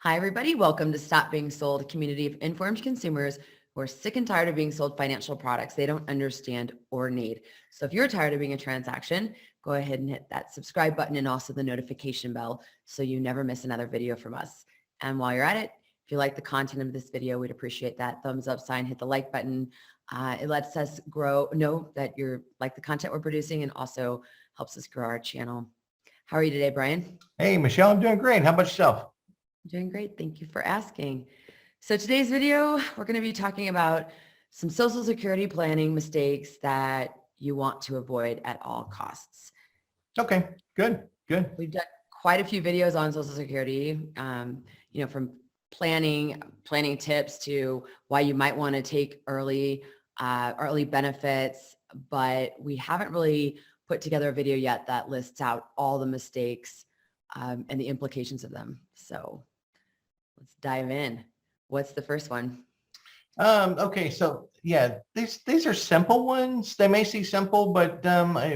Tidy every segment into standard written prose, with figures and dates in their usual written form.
Hi, everybody. Welcome to Stop Being Sold, a community of informed consumers who are sick and tired of being sold financial products they don't understand or need. So if you're tired of being a transaction, go ahead and hit that subscribe button and also the notification bell so you never miss another video from us. And while you're at it, if you like the content of this video, we'd appreciate that thumbs up sign, hit the like button. It lets us know that you're like the content we're producing and also helps us grow our channel. How are you today, Brian? Hey, Michelle, I'm doing great. How about yourself? Doing great. Thank you for asking. So today's video, we're going to be talking about some Social Security planning mistakes that you want to avoid at all costs. Okay, good. We've done quite a few videos on Social Security, from planning tips to why you might want to take early benefits, but we haven't really put together a video yet that lists out all the mistakes and the implications of them. So let's dive in. What's the first one? Okay, so yeah, these are simple ones. They may seem simple, but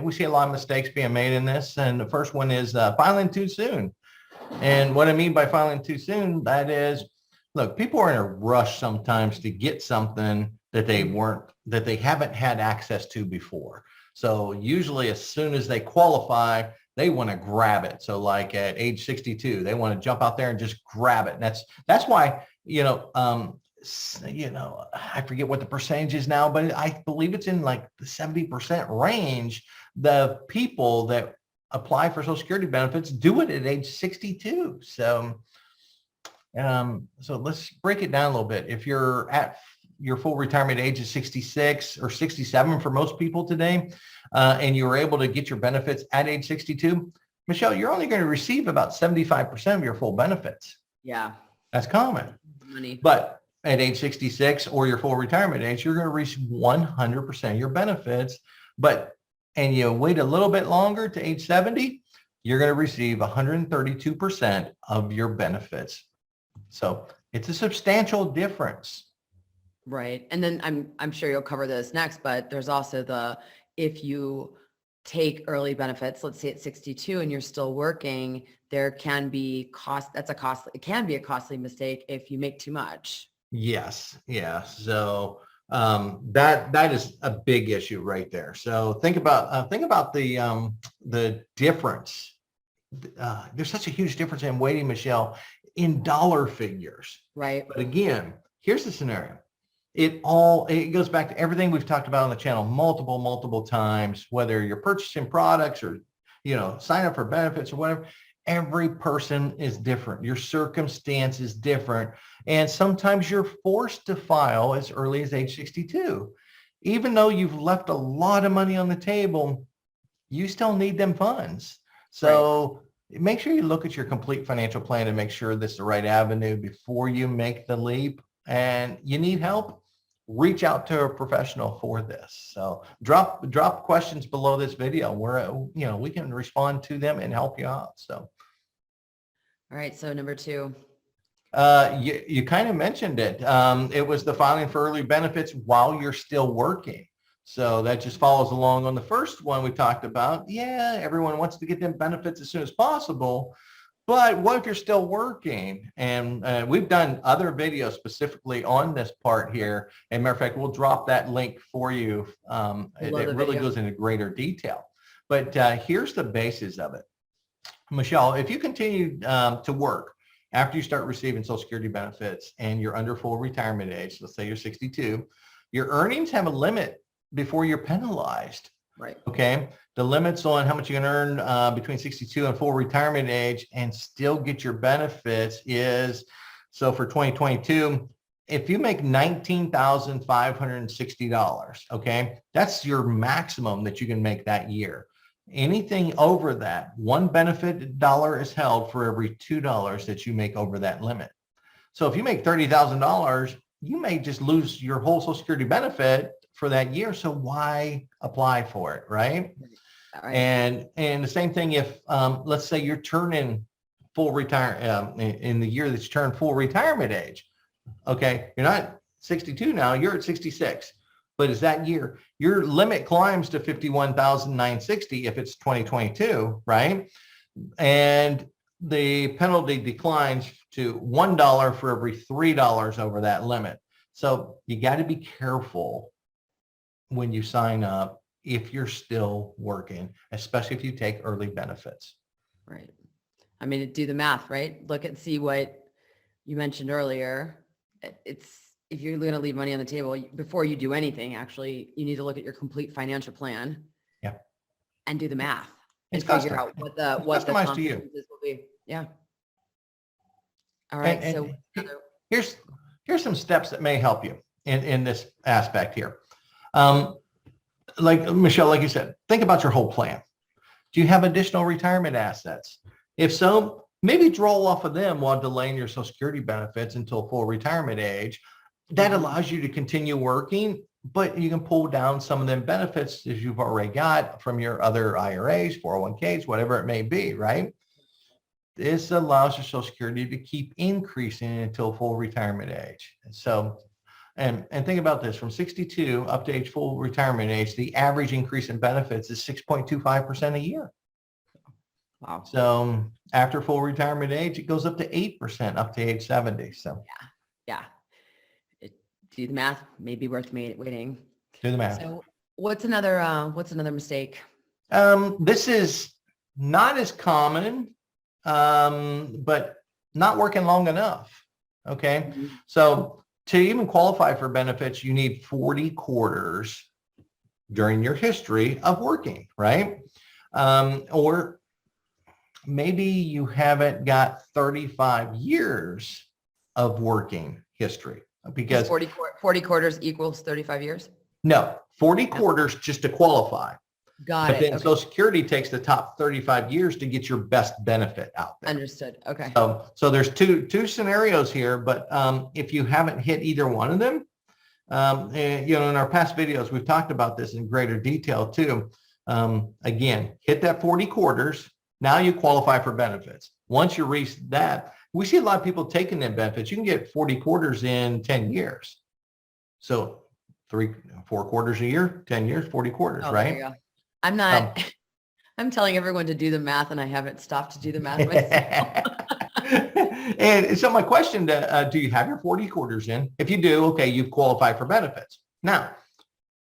we see a lot of mistakes being made in this. And the first one is filing too soon. And what I mean by filing too soon, that is, look, people are in a rush sometimes to get something that they haven't had access to before. So usually as soon as they qualify, they want to grab it. So like at age 62, they want to jump out there and just grab it. And that's why, I forget what the percentage is now, but I believe it's in like the 70% range. The people that apply for Social Security benefits do it at age 62. So let's break it down a little bit. If you're at your full retirement age is 66 or 67 for most people today, and you were able to get your benefits at age 62, Michelle, you're only going to receive about 75% of your full benefits. Yeah. That's common. Money. But at age 66 or your full retirement age, you're going to receive 100% of your benefits. And you wait a little bit longer to age 70, you're going to receive 132% of your benefits. So it's a substantial difference. Right. And then I'm sure you'll cover this next, but there's also if you take early benefits, let's say at 62 and you're still working, there can be it can be a costly mistake if you make too much. Yes. Yeah. So that is a big issue right there. So think about the difference. There's such a huge difference in waiting, Michelle, in dollar figures. Right. But again, here's the scenario. It goes back to everything we've talked about on the channel multiple times, whether you're purchasing products or, sign up for benefits or whatever. Every person is different. Your circumstance is different. And sometimes you're forced to file as early as age 62. Even though you've left a lot of money on the table, you still need them funds. So make sure you look at your complete financial plan and make sure this is the right avenue before you make the leap. And you need help, reach out to a professional for this. So drop questions below this video where, we can respond to them and help you out. So. All right. So number 2. You kind of mentioned it. It was the filing for early benefits while you're still working. So that just follows along on the first one we talked about. Yeah, everyone wants to get them benefits as soon as possible. But what if you're still working? And we've done other videos specifically on this part here. As a matter of fact, we'll drop that link for you. It really goes into greater detail. But here's the basis of it. Michelle, if you continue to work after you start receiving Social Security benefits and you're under full retirement age, let's say you're 62, your earnings have a limit before you're penalized. Right. Okay. The limits on how much you can earn between 62 and full retirement age and still get your benefits is, so for 2022, if you make $19,560, okay, that's your maximum that you can make that year. Anything over that, one benefit dollar is held for every $2 that you make over that limit. So if you make $30,000, you may just lose your whole Social Security benefit for that year. So why apply for it, right? And the same thing if, let's say you're turning full in the year that you turn full retirement age. Okay, you're not 62 now, you're at 66. But as that year, your limit climbs to $51,960 if it's 2022, right? And the penalty declines to $1 for every $3 over that limit. So you got to be careful when you sign up if you're still working, especially if you take early benefits. Right. I mean, do the math, right? Look and see what you mentioned earlier. It's, if you're going to leave money on the table before you do anything, actually, you need to look at your complete financial plan. Yeah. And do the math It's and figure custom. out what the Customized to you. consequences will be. Yeah. All right. And here's some steps that may help you in this aspect here. Like Michelle, like you said, think about your whole plan. Do you have additional retirement assets? If so, maybe draw off of them while delaying your Social Security benefits until full retirement age. That allows you to continue working, but you can pull down some of them benefits as you've already got from your other IRAs, 401ks, whatever it may be, right? This allows your Social Security to keep increasing until full retirement age. So, and think about this, from 62 up to age full retirement age, the average increase in benefits is 6.25% a year. Wow. So after full retirement age, it goes up to 8% up to age 70. So yeah. Do the math, may be worth waiting. do the math. So what's another mistake? This is not as common, but not working long enough. Okay. So to even qualify for benefits, you need 40 quarters during your history of working, right? Or maybe you haven't got 35 years of working history, because 40 quarters equals 35 years? No, 40 quarters just to qualify. Got But it. then Okay. Social Security takes the top 35 years to get your best benefit out there. Understood. Okay. So there's two scenarios here, but if you haven't hit either one of them, in our past videos, we've talked about this in greater detail too. Again, hit that 40 quarters. Now you qualify for benefits. Once you reach that, we see a lot of people taking them benefits. You can get 40 quarters in 10 years. So 4 quarters a year, 10 years, 40 quarters, right? There you go. I'm not, I'm telling everyone to do the math and I haven't stopped to do the math myself. And so my question, do you have your 40 quarters in? If you do, okay, you've qualified for benefits. Now,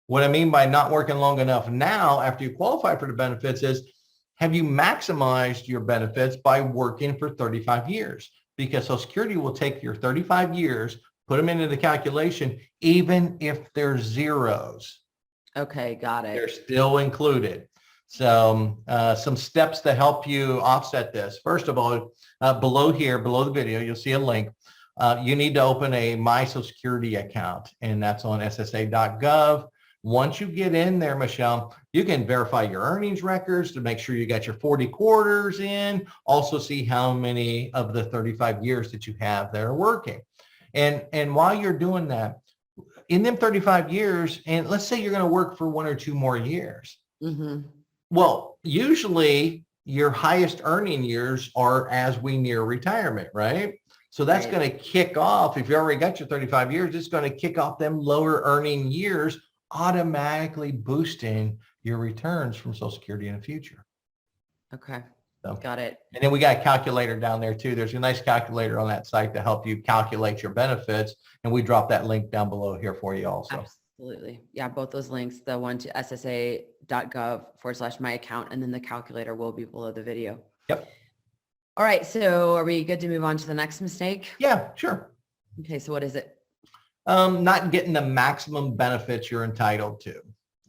what I mean by not working long enough now after you qualify for the benefits is, have you maximized your benefits by working for 35 years? Because Social Security will take your 35 years, put them into the calculation, even if they're zeros. Okay, got it. They're still included. So some steps to help you offset this. First of all, below the video, you'll see a link. You need to open a My Social Security account, and that's on ssa.gov. Once you get in there, Michelle, you can verify your earnings records to make sure you got your 40 quarters in. Also see how many of the 35 years that you have that are working. And while you're doing that, in them 35 years, and let's say you're going to work for 1 or 2 more years. Mm-hmm. Well, usually your highest earning years are as we near retirement, right? So that's going to kick off, if you already got your 35 years, it's going to kick off them lower earning years, automatically boosting your returns from Social Security in the future. Okay. So, got it. and then we got a calculator down there too. There's a nice calculator on that site to help you calculate your benefits. And we drop that link down below here for you also. Absolutely. Yeah, both those links, the one to ssa.gov/my account, and then the calculator will be below the video. Yep. All right. So are we good to move on to the next mistake? Yeah, sure. Okay. So what is it? Not getting the maximum benefits you're entitled to.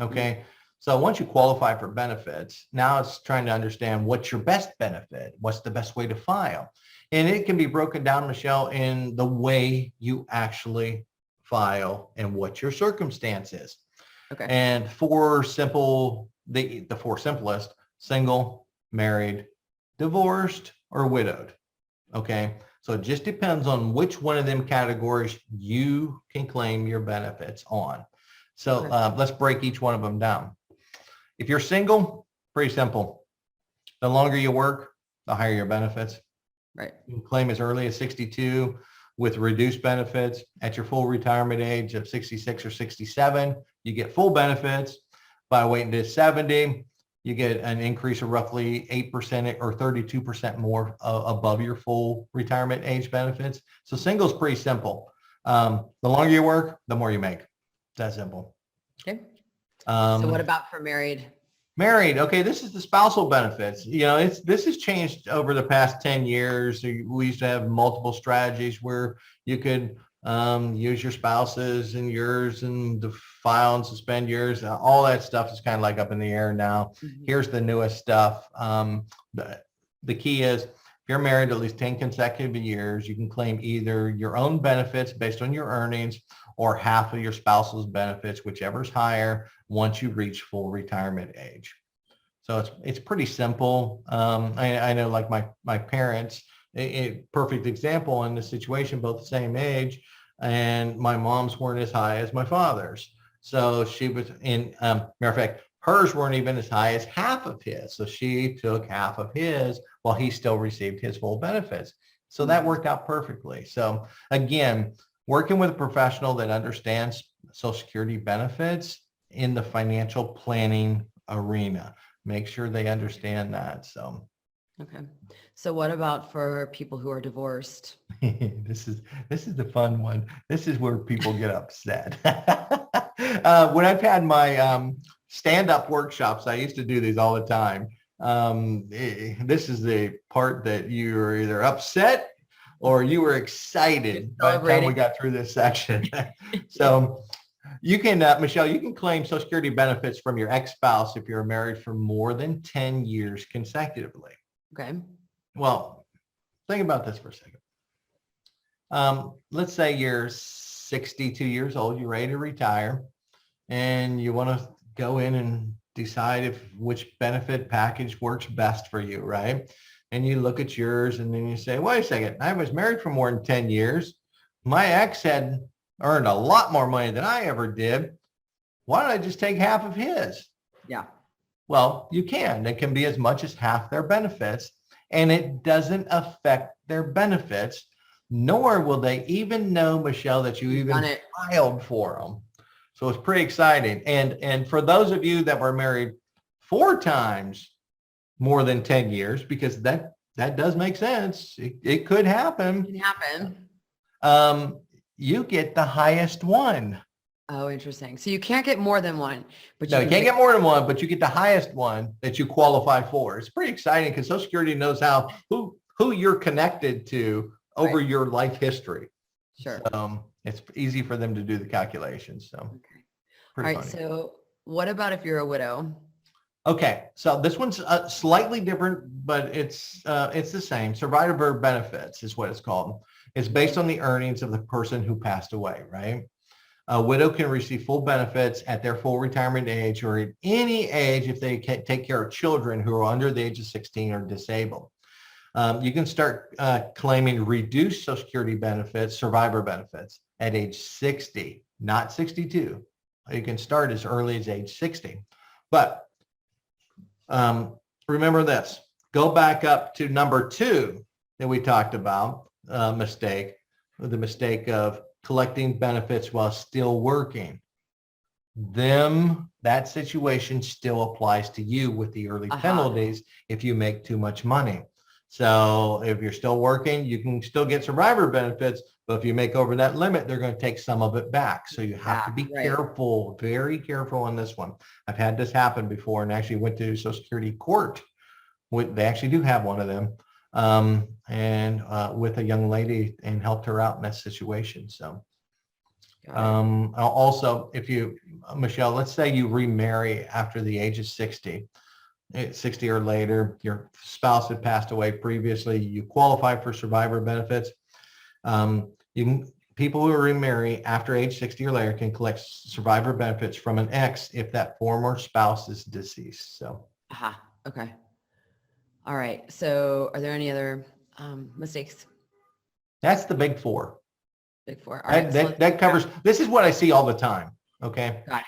Okay. So once you qualify for benefits, now it's trying to understand what's your best benefit, what's the best way to file. And it can be broken down, Michelle, in the way you actually file and what your circumstance is. Okay. And the four simplest: single, married, divorced, or widowed. Okay. So it just depends on which one of them categories you can claim your benefits on. So let's break each one of them down. If you're single, pretty simple. The longer you work, the higher your benefits. Right. You can claim as early as 62 with reduced benefits. At your full retirement age of 66 or 67, you get full benefits. By waiting to 70, you get an increase of roughly 8% or 32% more above your full retirement age benefits. So single is pretty simple. The longer you work, the more you make. It's that simple. Okay. So what about for married? Married, okay, this is the spousal benefits. You know, this has changed over the past 10 years. We used to have multiple strategies where you could use your spouses and yours and file and suspend yours. All that stuff is kind of like up in the air now. Here's the newest stuff. The key is if you're married at least 10 consecutive years, you can claim either your own benefits based on your earnings or half of your spouse's benefits, whichever's higher, once you reach full retirement age. So it's pretty simple. I know like my parents, a perfect example in this situation, both the same age, and my mom's weren't as high as my father's. So she was matter of fact, hers weren't even as high as half of his. So she took half of his while he still received his full benefits. So that worked out perfectly. So again, working with a professional that understands Social Security benefits in the financial planning arena. Make sure they understand that. So, okay. So what about for people who are divorced? this is the fun one. This is where people get upset. When I've had my stand-up workshops, I used to do these all the time. This is the part that you're either upset or you were excited by the time we got through this section. So you can, Michelle, you can claim Social Security benefits from your ex-spouse if you're married for more than 10 years consecutively. Okay. Well, think about this for a second. Let's say you're 62 years old, you're ready to retire, and you want to go in and decide which benefit package works best for you, right? And you look at yours and then you say, wait a second, I was married for more than 10 years. My ex had earned a lot more money than I ever did. Why don't I just take half of his? Yeah. Well, you can. It can be as much as half their benefits, and it doesn't affect their benefits, nor will they even know, Michelle, that you even filed for them. So it's pretty exciting. And for those of you that were married 4 times more than 10 years, because that does make sense. It could happen. It can happen. You get the highest one. Oh, interesting. So you can't get more than one, but you can't get more than one, but you get the highest one that you qualify for. It's pretty exciting because Social Security knows who you're connected to over your life history. Sure. It's easy for them to do the calculations. So, all right. Funny. So what about if you're a widow? Okay, so this one's slightly different, but it's the same. Survivor benefits is what it's called. It's based on the earnings of the person who passed away, right? A widow can receive full benefits at their full retirement age or at any age if they can take care of children who are under the age of 16 or disabled. You can start claiming reduced Social Security benefits, survivor benefits, at age 60, not 62. You can start as early as age 60. But remember this, go back up to number 2 that we talked about, the mistake of collecting benefits while still working. That situation still applies to you with the early penalties if you make too much money. So if you're still working, you can still get survivor benefits, but if you make over that limit, they're going to take some of it back. So you have to be careful, very careful on this one. I've had this happen before and actually went to Social Security court. They actually do have one of them. With a young lady and helped her out in that situation. So also, if you, Michelle, let's say you remarry after the age of 60 or later, your spouse had passed away previously, you qualify for survivor benefits. People who remarry after age 60 or later can collect survivor benefits from an ex if that former spouse is deceased. So. Okay. All right. So are there any other mistakes? That's the big 4. Big 4. All right. That covers, this is what I see all the time. Okay. Got it.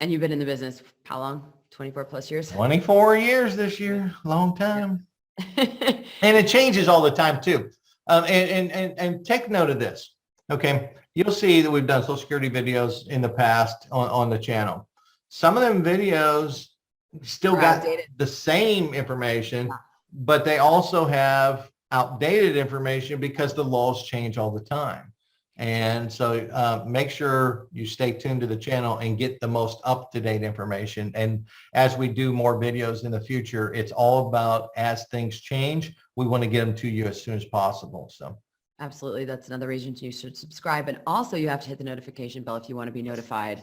And you've been in the business how long? 24 plus years? 24 years this year. Long time. And it changes all the time too. And take note of this. Okay. You'll see that we've done Social Security videos in the past on the channel. Some of them videos still Or got outdated. the same information, Yeah. but they also have outdated information because the laws change all the time. And so make sure you stay tuned to the channel and get the most up-to-date information. And as we do more videos in the future, it's all about, as things change, we want to get them to you as soon as possible. So Absolutely. That's another reason you should subscribe. And also you have to hit the notification bell if you want to be notified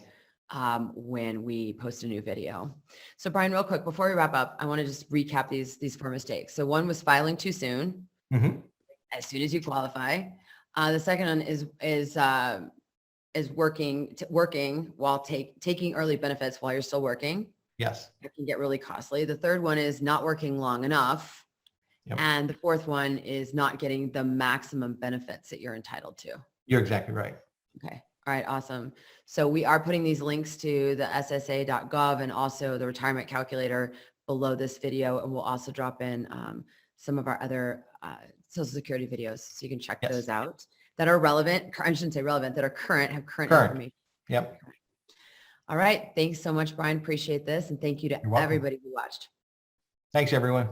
when we post a new video. So Brian, real quick, before we wrap up, I want to just recap these four mistakes. So one was filing too soon, as soon as you qualify. The second one is working while taking early benefits while you're still working. yes. It can get really costly. The third one is not working long enough. Yep. And the fourth one is not getting the maximum benefits that you're entitled to. You're exactly right. Okay. All right. Awesome. So we are putting these links to the ssa.gov and also the retirement calculator below this video. And we'll also drop in some of our other Social Security videos so you can check Yes. those out that are relevant. I shouldn't say relevant, that are current, have current information. Yep. All right. Thanks so much, Brian. Appreciate this. And thank you to You're welcome. everybody who watched. Thanks, everyone.